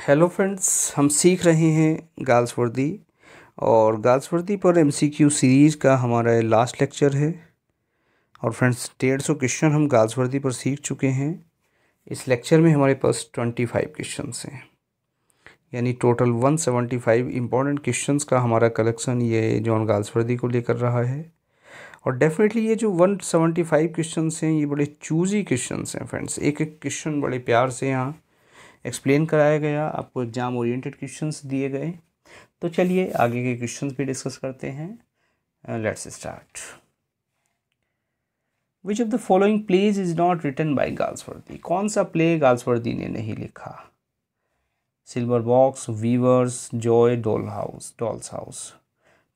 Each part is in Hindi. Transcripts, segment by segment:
हेलो फ्रेंड्स, हम सीख रहे हैं गर्ल्स वर्दी और गर्ल्स वर्दी पर एमसीक्यू सीरीज़ का हमारा लास्ट लेक्चर है। और फ्रेंड्स 150 क्वेश्चन हम गर्ल्स वर्दी पर सीख चुके हैं। इस लेक्चर में हमारे पास 25 क्वेश्चंस हैं, यानी टोटल 175 इम्पॉर्टेंट क्वेश्चंस का हमारा कलेक्शन ये जॉन गर्ल्स वर्दी को लेकर रहा है। और डेफिनेटली ये जो 175 क्वेश्चंस हैं ये बड़े चूज़ी क्वेश्चंस हैं फ्रेंड्स। एक एक क्वेश्चन बड़े प्यार से यहाँ एक्सप्लेन कराया गया, आपको एग्जाम ओरिएंटेड क्वेश्चंस दिए गए। तो चलिए आगे के क्वेश्चंस भी डिस्कस करते हैं। Let's start. Which of the following plays is not written by Galsworthy? कौन सा प्ले गाल्सवर्दी ने नहीं लिखा? Silver box, weavers, joy, dolls house.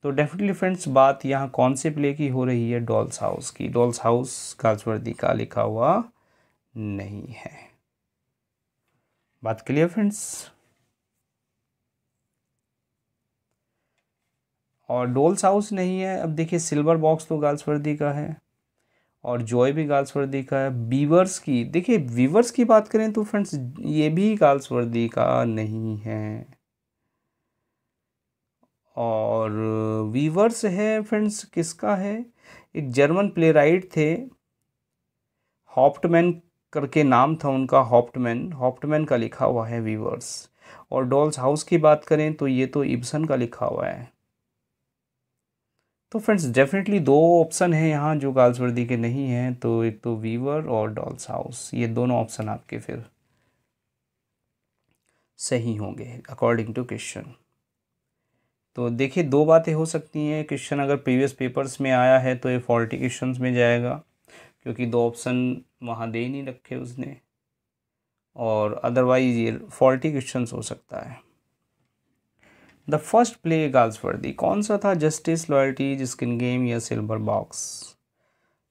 तो डेफिनेटली फ्रेंड्स बात यहाँ कौन से प्ले की हो रही है? डॉल्स हाउस की। डॉल्स हाउस गाल्सवर्दी का लिखा हुआ नहीं है। बात क्लियर फ्रेंड्स? और डॉल्स हाउस नहीं है। अब देखिए सिल्वर बॉक्स तो गाल्सवर्दी का है और जॉय भी गाल्सवर्दी का है। बीवर्स की, देखिए वीवर्स की बात करें तो फ्रेंड्स ये भी गाल्सवर्दी का नहीं है। और वीवर्स है फ्रेंड्स किसका है? एक जर्मन प्लेराइट थे, हॉप्टमैन करके नाम था उनका, हॉप्टमैन का लिखा हुआ है वीवर्स। और डॉल्स हाउस की बात करें तो ये तो इब्सन का लिखा हुआ है। तो फ्रेंड्स डेफिनेटली दो ऑप्शन हैं यहाँ जो गाल्सवर्दी के नहीं हैं। तो एक तो वीवर और डॉल्स हाउस, ये दोनों ऑप्शन आपके फिर सही होंगे अकॉर्डिंग टू क्वेश्चन। तो देखिए दो बातें हो सकती हैं। क्वेश्चन अगर प्रीवियस पेपर्स में आया है तो ये फॉल्टी क्वेश्चंस में जाएगा, क्योंकि दो ऑप्शन वहाँ दे ही नहीं रखे उसने, और अदरवाइज ये फॉल्टी क्वेश्चंस हो सकता है। द फर्स्ट प्ले गाल्सवर्दी कौन सा था? जस्टिस, लॉयल्टी, स्किन गेम या सिल्वर बॉक्स?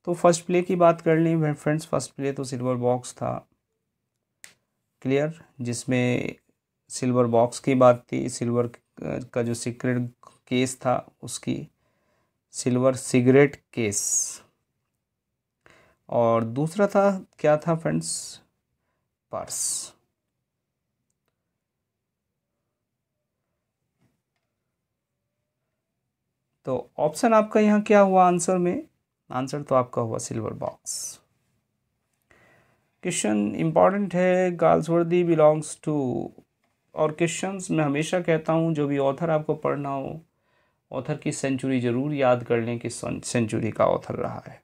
तो फर्स्ट प्ले की बात कर लें फ्रेंड्स, फर्स्ट प्ले तो सिल्वर बॉक्स था, क्लियर, जिसमें सिल्वर बॉक्स की बात थी। सिल्वर का जो सीक्रेट केस था उसकी, सिल्वर सिगरेट केस। और दूसरा था क्या था फ्रेंड्स? पर्स। तो ऑप्शन आपका यहाँ क्या हुआ आंसर में? आंसर तो आपका हुआ सिल्वर बॉक्स। क्वेश्चन इंपॉर्टेंट है, गाल्सवर्दी बिलोंग्स टू। और क्वेश्चंस मैं हमेशा कहता हूँ जो भी ऑथर आपको पढ़ना हो, ऑथर की सेंचुरी ज़रूर याद कर लें कि सेंचुरी का ऑथर रहा है।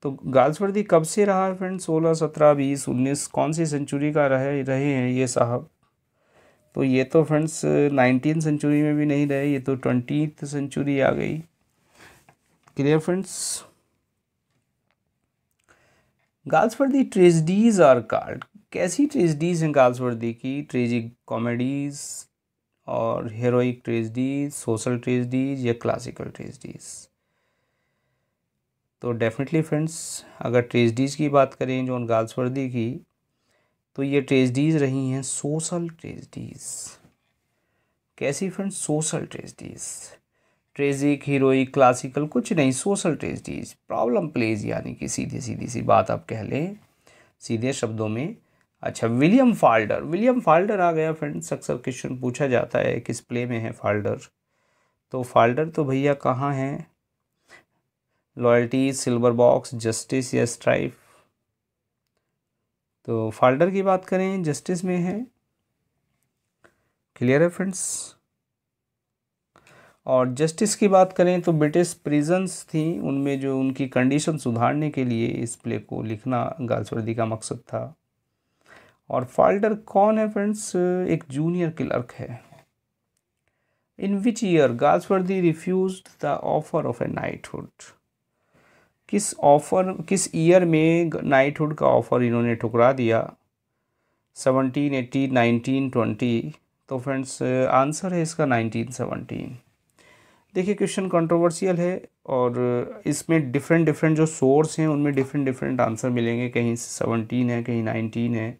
तो गाल्सवर्दी कब से रहा है फ्रेंड्स? 16, 17, 20, 19, कौन सी सेंचुरी का रहे हैं ये साहब? तो ये तो फ्रेंड्स 19 सेंचुरी में भी नहीं रहे, ये तो 20th सेंचुरी आ गई। Clear friends? Galsworthy tragedies are called. कैसी ट्रेजेडीज हैं गाल्सवर्दी की? ट्रेजिक कॉमेडीज और हेरोइक ट्रेजेडीज, सोशल ट्रेजेडीज या क्लासिकल ट्रेजेडीज? तो डेफिनेटली फ्रेंड्स अगर ट्रेजेडीज की बात करें जॉन गाल्सवर्दी की, तो ये ट्रेजेडीज रही हैं सोशल ट्रेजेडीज। कैसी friends? Social tragedies. Tragic, heroic, classical कुछ नहीं, सोशल ट्रेजेडीज, प्रॉब्लम प्लेज, यानी कि सीधी सी बात आप कह लें सीधे शब्दों में। अच्छा, विलियम फाल्डर आ गया फ्रेंड्स। अक्सर क्वेश्चन पूछा जाता है किस प्ले में है फाल्डर। तो फाल्डर तो भैया कहाँ है? लॉयल्टी, सिल्वर बॉक्स, जस्टिस या स्ट्राइफ? तो फाल्डर की बात करें जस्टिस में है। क्लियर है फ्रेंड्स? और जस्टिस की बात करें तो ब्रिटिश प्रिजन्स थी, उनमें जो उनकी कंडीशन सुधारने के लिए इस प्ले को लिखना गाल्सवर्दी का मकसद था। और फाल्डर कौन है फ्रेंड्स? एक जूनियर क्लर्क है। In which year Galsworthy refused the offer of a knighthood? किस ईयर में नाइटहुड का ऑफर इन्होंने ठुकरा दिया? 17, 18, 19, 20? तो फ्रेंड्स आंसर है इसका 1917। देखिए क्वेश्चन कंट्रोवर्शियल है और इसमें डिफरेंट जो सोर्स हैं उनमें डिफरेंट आंसर मिलेंगे। कहीं 17 है, कहीं 19 है,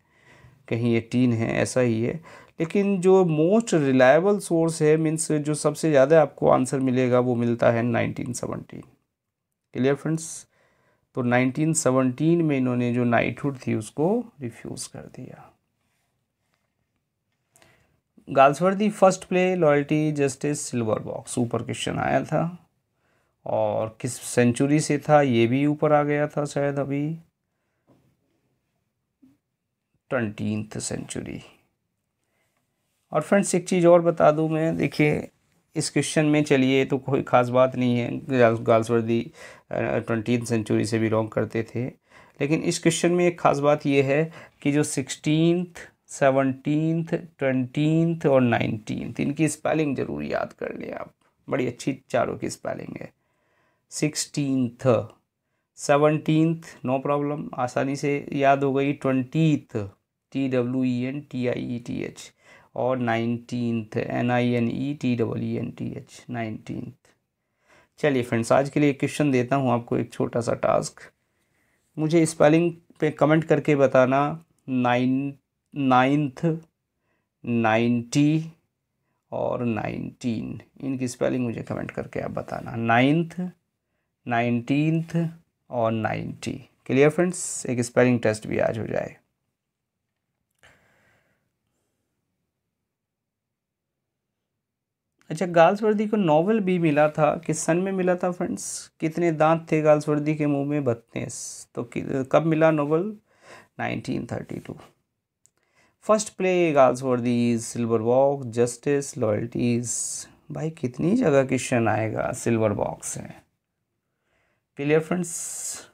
कहीं 18 है, ऐसा ही है। लेकिन जो मोस्ट रिलायबल सोर्स है, मीन्स जो सबसे ज़्यादा आपको आंसर मिलेगा, वो मिलता है 1917। Clear friends? तो 1917 में इन्होंने जो नाइटहुड थी उसको रिफ्यूज़ कर दिया। Galsworthy first play loyalty justice silver box, ऊपर क्वेश्चन आया था, और किस सेंचुरी से था ये भी ऊपर आ गया था शायद अभी, 20th सेंचुरी। और फ्रेंड्स एक चीज़ और बता दूं मैं, देखिए इस क्वेश्चन में चलिए तो कोई ख़ास बात नहीं है, गाल्सवर्दी 20th सेंचुरी से बिलोंग करते थे, लेकिन इस क्वेश्चन में एक ख़ास बात ये है कि जो 16th 17th 20th और 19th इनकी स्पेलिंग ज़रूर याद कर लें आप, बड़ी अच्छी चारों की स्पेलिंग है। 16th 17th नो प्रॉब्लम, आसानी से याद हो गई, 20th TWENTIETH और 19th NINETEENTH 19th। चलिए फ्रेंड्स आज के लिए क्वेश्चन देता हूँ आपको एक छोटा सा टास्क, मुझे स्पेलिंग पे कमेंट करके बताना 9th 90 और 19 इनकी स्पेलिंग मुझे कमेंट करके आप बताना, 9th 19th और 90। क्लियर फ्रेंड्स, एक स्पेलिंग टेस्ट भी आज हो जाए। अच्छा, गाल्सवर्दी को नोबेल भी मिला था, किस सन में मिला था फ्रेंड्स? कितने दांत थे गाल्सवर्दी के मुंह में? 32। तो कब मिला Nobel? 1932। First play Galsworthy silver box justice loyalties, भाई कितनी जगह क्वेश्चन आएगा सिल्वर बॉक्स है। Clear friends,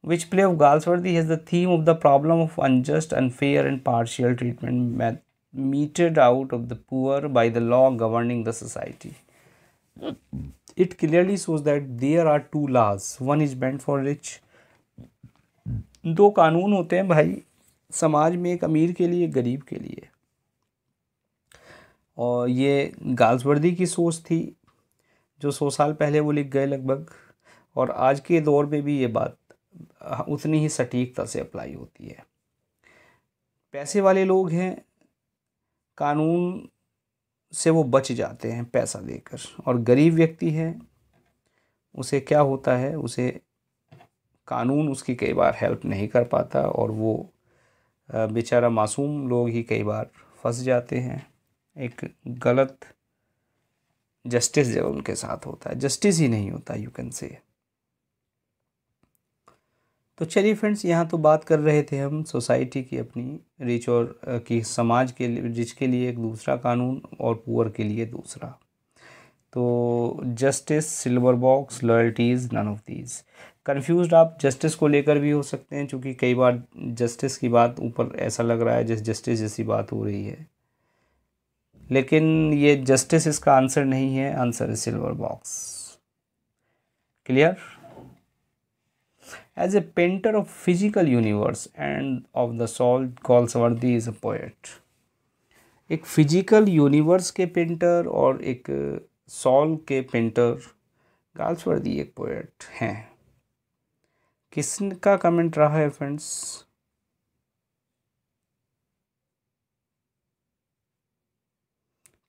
which play of Galsworthy has the theme of the problem of unjust, unfair and partial treatment meted out of the poor by the law governing the society? It clearly shows that there are two laws, one is meant for rich। दो कानून होते हैं भाई समाज में, एक अमीर के लिए एक गरीब के लिए, और ये गाल्सवर्दी की सोच थी जो 100 साल पहले वो लिख गए लगभग, और आज के दौर में भी ये बात उतनी ही सटीकता से अप्लाई होती है। पैसे वाले लोग हैं, कानून से वो बच जाते हैं पैसा देकर, और गरीब व्यक्ति है उसे क्या होता है, उसे कानून उसकी कई बार हेल्प नहीं कर पाता, और वो बेचारा मासूम लोग ही कई बार फंस जाते हैं, एक गलत जस्टिस जब उनके साथ होता है, जस्टिस ही नहीं होता यू कैन से। तो चलिए फ्रेंड्स, यहाँ तो बात कर रहे थे हम सोसाइटी की अपनी, रिच और की समाज के लिए, रिच के लिए एक दूसरा कानून और पुअर के लिए दूसरा। तो justice, silver box, loyalties, none of these. Confused आप जस्टिस को लेकर भी हो सकते हैं, क्योंकि कई बार जस्टिस की बात ऊपर ऐसा लग रहा है जैसे जस्टिस जैसी बात हो रही है, लेकिन ये जस्टिस इसका आंसर नहीं है, आंसर है silver box. Clear? As a painter of physical universe and of the soul, Galsworthy is a poet। एक फिजिकल यूनिवर्स के पेंटर और एक सॉल के पेंटर गाल्सवर्दी एक पोएट हैं। किसका कमेंट रहा है friends?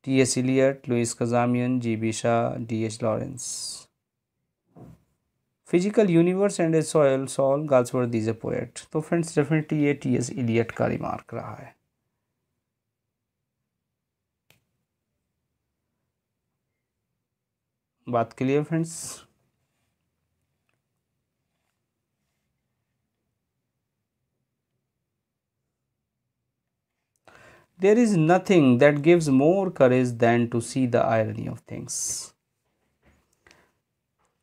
T.S. Eliot, Louis Cazamian, G.B. Shaw, D.H. Lawrence. Physical universe and a soul, Galsworthy is a poet. तो फ्रेंड्स डेफिनेटली ये T.S. इलियट का रिमार्क रहा है। बात clear friends? There is nothing that gives more courage than to see the irony of things।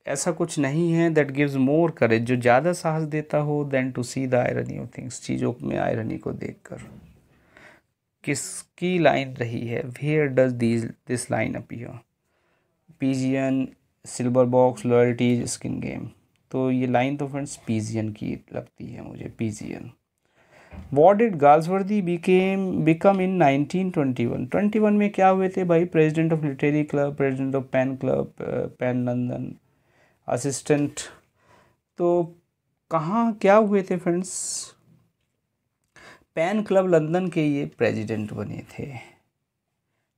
ऐसा कुछ नहीं है that gives more courage, जो ज़्यादा साहस देता हो than to see the irony of things, चीज़ों में आयरनी को देखकर। किसकी लाइन रही है? Where does this line appear? Pigeon, silver box, loyalty, skin game। तो ये लाइन तो फ्रेंड्स पिजियन की लगती है मुझे, pigeon. What did Galsworthy become in 1921? 21 में क्या हुए थे भाई? President of literary club, president of PEN club, PEN London, assistant. तो कहाँ क्या हुए थे फ्रेंड्स? पेन क्लब लंदन के ये प्रेसिडेंट बने थे।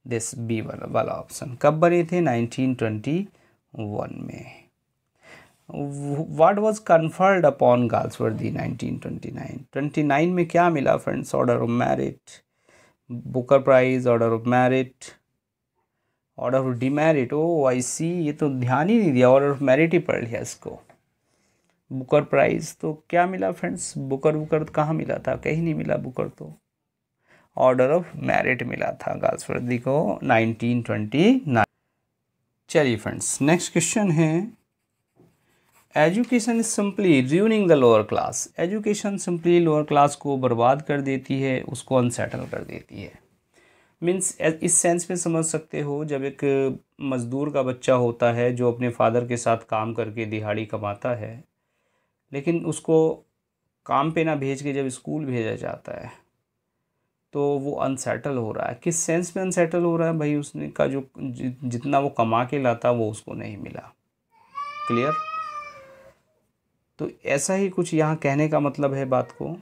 दिस बी वाला ऑप्शन। कब बने थे? 1921 में। What was conferred upon Galsworthy 1929? 29 में क्या मिला friends? Order of merit, Booker prize, order of merit, order of demerit, O I C, ये तो ध्यान ही नहीं दिया, ऑर्डर ऑफ मेरिट ही पढ़ लिया इसको। बुकर प्राइज तो क्या मिला फ्रेंड्स, बुकर कहाँ मिला था, कहीं नहीं मिला बुकर, तो ऑर्डर ऑफ मेरिट मिला था गाल्सवर्दी को 1929। चलिए फ्रेंड्स, नेक्स्ट क्वेश्चन है, education is simply ruining the lower class. Education simply lower class को बर्बाद कर देती है, उसको अनसेटल कर देती है। मीन्स इस सेंस में समझ सकते हो, जब एक मज़दूर का बच्चा होता है जो अपने फादर के साथ काम करके दिहाड़ी कमाता है, लेकिन उसको काम पे ना भेज के जब स्कूल भेजा जाता है तो वो अनसेटल हो रहा है। किस सेंस में अनसेटल हो रहा है भाई, उसने का जो जितना वो कमा के लाता वो उसको नहीं मिला। क्लियर? तो ऐसा ही कुछ यहाँ कहने का मतलब है बात को।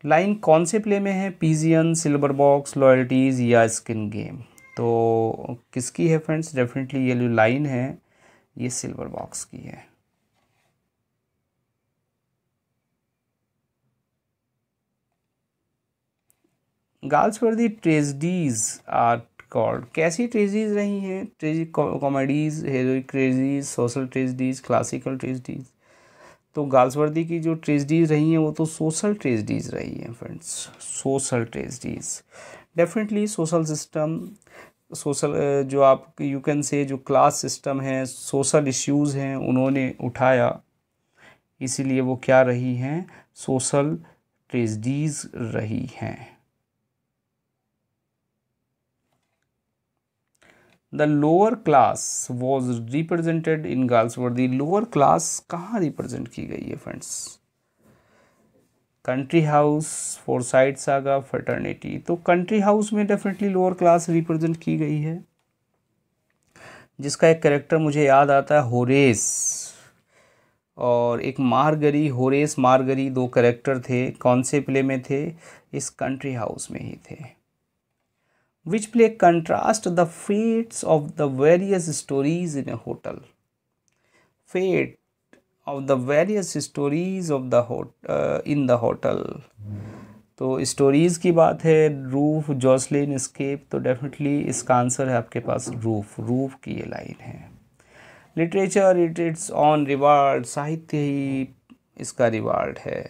लाइन कौन से प्ले में है, पिजियन, सिल्वर बॉक्स, लॉयल्टीज़ या स्किन गेम? तो किसकी है फ्रेंड्स, डेफिनेटली ये जो लाइन है ये सिल्वर बॉक्स की है। गाल्सवर्दी ट्रेजेडीज आर कॉल्ड, कैसी ट्रेजेडीज रही हैं, tragic comedies, heroic tragedies, social tragedies, classical tragedies? तो गाल्सवर्दी की जो ट्रेजेडीज रही हैं वो तो सोशल ट्रेजेडीज रही हैं friends, social tragedies. Definitely social system, social जो आप यू कैन से जो क्लास सिस्टम है, सोशल इश्यूज़ हैं उन्होंने उठाया, इसीलिए वो क्या रही हैं, सोशल ट्रेजेडीज रही हैं। The lower class was represented in Galsworthy. Lower class कहाँ रिप्रेजेंट की गई है friends, country house, foresight saga, fraternity? तो कंट्री हाउस में डेफिनेटली लोअर क्लास रिप्रेजेंट की गई है, जिसका एक कैरेक्टर मुझे याद आता है, होरेस, और एक मारगरी, होरेस मारगरी, दो कैरेक्टर थे, कौन से प्ले में थे, इस कंट्री हाउस में ही थे। Which play contrast the fates of the various stories in a hotel? Fate of the various stories of the in the hotel. तो स्टोरीज की बात है, रूफ, जॉसलिन, एस्केप, तो डेफिनेटली इसका आंसर है आपके पास रूफ, रूफ की ये लाइन है। Literature it it's on reward, साहित्य ही इसका रिवार्ड है।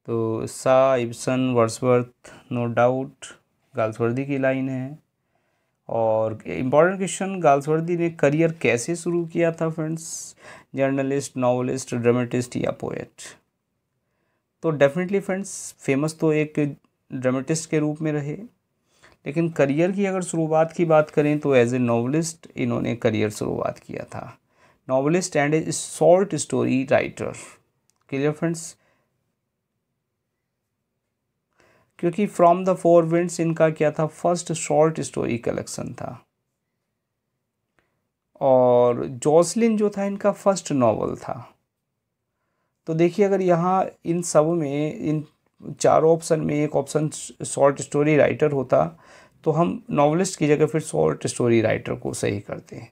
तो Shaw, Ibsen, Wordsworth, no doubt Galsworthy की लाइन है। और इम्पॉर्टेंट क्वेश्चन, गाल्सवर्दी ने करियर कैसे शुरू किया था फ्रेंड्स, जर्नलिस्ट, नॉवलिस्ट, ड्रामेटिस्ट या पोएट? तो डेफिनेटली फ्रेंड्स फेमस तो एक ड्रामेटिस्ट के रूप में रहे, लेकिन करियर की अगर शुरुआत की बात करें तो एज ए नॉवलिस्ट इन्होंने करियर शुरुआत किया था, novelist and A short story writer. Clear friends? क्योंकि फ्रॉम द फोर विंड्स इनका क्या था, फर्स्ट शॉर्ट स्टोरी कलेक्शन था, और जॉसलिन जो था इनका फर्स्ट नॉवल था। तो देखिए अगर यहाँ इन सब में, इन चारों ऑप्शन में एक ऑप्शन शॉर्ट स्टोरी राइटर होता तो हम नॉवलिस्ट की जगह फिर शॉर्ट स्टोरी राइटर को सही करते हैं,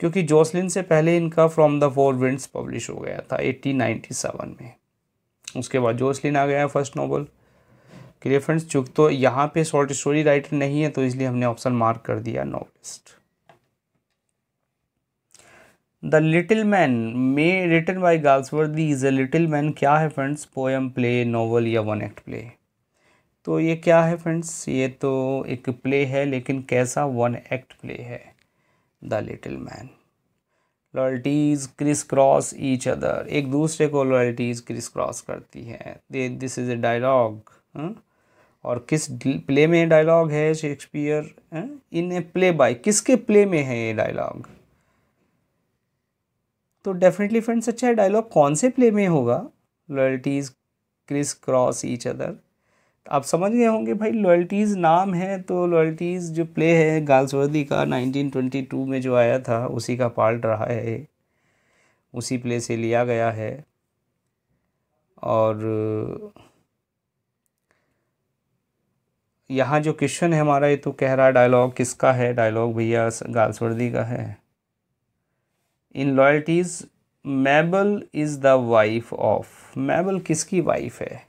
क्योंकि जॉसलिन से पहले इनका from the four winds publish हो गया था 1897 में, उसके बाद जॉसलिन आ गया फर्स्ट नॉवल। Clear friends? चूँकि तो यहाँ पे शॉर्ट स्टोरी राइटर नहीं है तो इसलिए हमने ऑप्शन मार्क कर दिया नॉवलिस्ट। द लिटिल मैन में written by Galsworthy is a little man क्या है फ्रेंड्स, पोएम, प्ले, नॉवल या वन एक्ट प्ले? तो ये क्या है फ्रेंड्स, ये तो एक प्ले है, लेकिन कैसा, वन एक्ट प्ले है the little man. Loyalties criss cross each other, एक दूसरे को लॉयल्टीज क्रिस क्रॉस करती हैं, दिस इज ए डायलॉग। और किस प्ले में डायलॉग है, Shakespeare in a play by, किसके प्ले में है ये डायलॉग? तो डेफिनेटली फ्रेंड्स अच्छा है, डायलॉग कौन से प्ले में होगा, loyalties criss cross each other. आप समझ गए होंगे भाई, लॉयल्टीज़ नाम है तो लॉयल्टीज़ जो प्ले है गाल्सवर्दी का 1922 में जो आया था उसी का पार्ट रहा है, उसी प्ले से लिया गया है। और यहाँ जो क्वेश्चन है हमारा, ये तो कह रहा है डायलॉग किसका है, डायलॉग भैया गाल्सवर्दी का है। In Loyalties Mabel is the wife of, Mabel किसकी वाइफ है,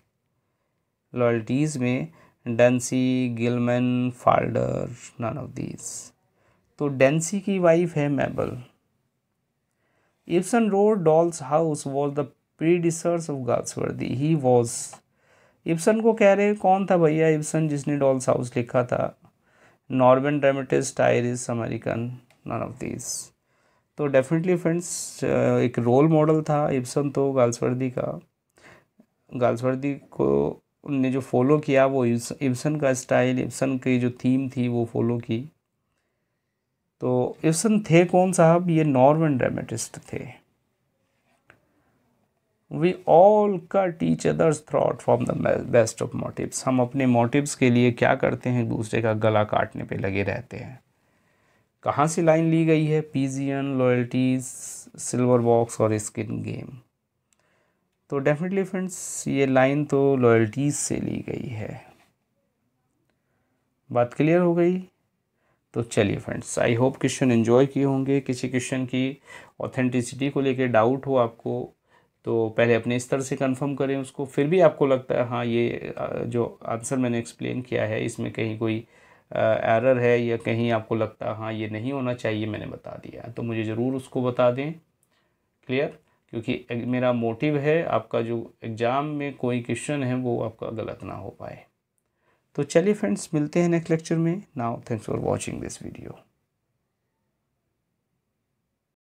लॉयल्टीज़ में Dancy, Gilman, Falder, none of these. तो डेंसी की वाइफ है Mabel. Ibsen wrote Doll's House was the predecessors of Galsworthy. He was, Ibsen को कह रहे कौन था भैया इब्सन जिसने डॉल्स हाउस लिखा था? Norman dramatist, Irish American, none of these. तो डेफिनेटली फ्रेंड्स एक रोल मॉडल था इब्सन तो गाल्सवर्दी का। गाल्सवर्दी को ने जो फॉलो किया वो इब्सन का स्टाइल, इब्सन की जो थीम थी वो फॉलो की। तो इब्सन थे कौन साहब? ये नॉर्मन ड्रामेटिस्ट थे। We all cut each other's throat from the best of motives. हम अपने मोटिव्स के लिए क्या करते हैं? दूसरे का गला काटने पे लगे रहते हैं। कहाँ से लाइन ली गई है? पिजियन, लॉयल्टीज, सिल्वर बॉक्स और स्किन गेम। तो डेफिनेटली फ्रेंड्स ये लाइन तो लॉयल्टीज से ली गई है। बात क्लियर हो गई? तो चलिए friends, I hope question enjoy किए होंगे। किसी क्वेश्चन की ऑथेंटिसिटी को लेकर डाउट हो आपको तो पहले अपने स्तर से कंफर्म करें उसको। फिर भी आपको लगता है हाँ ये जो आंसर मैंने एक्सप्लेन किया है इसमें कहीं कोई एरर है या कहीं आपको लगता है हाँ ये नहीं होना चाहिए मैंने बता दिया, तो मुझे ज़रूर उसको बता दें। क्लियर? क्योंकि मेरा मोटिव है आपका जो एग्ज़ाम में कोई क्वेश्चन है वो आपका गलत ना हो पाए। तो चलिए फ्रेंड्स, मिलते हैं नेक्स्ट लेक्चर में। Now thanks for watching this video.